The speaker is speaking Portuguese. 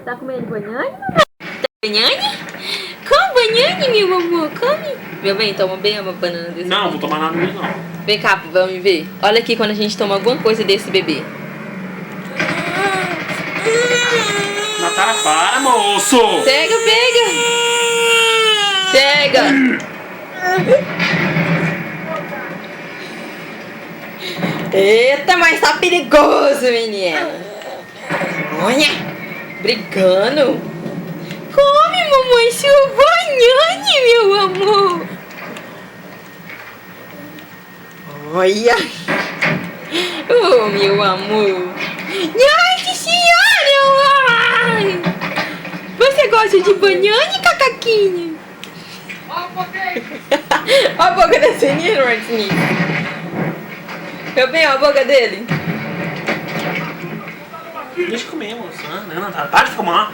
Tá comendo banhane? Banhane? Come banhane, meu amor, come. Meu bem, toma bem uma banana desse. Não, vou tomar nada mesmo não. Vem cá, vamos ver. Olha aqui quando a gente toma alguma coisa desse bebê. Natália, para, moço! Pega, pega! Eita, mas tá perigoso, menina. Olha, brigando. Come, mamãe, sua banhane, meu amor. Olha. Oh, meu amor. Nossa senhora. Ai. Você gosta de banhane, cacaquinha? Olha a boca desse menino, Martins. Meu bem, olha a boca dele. Deixa eu comer, moça. Não, Natália, para de fumar.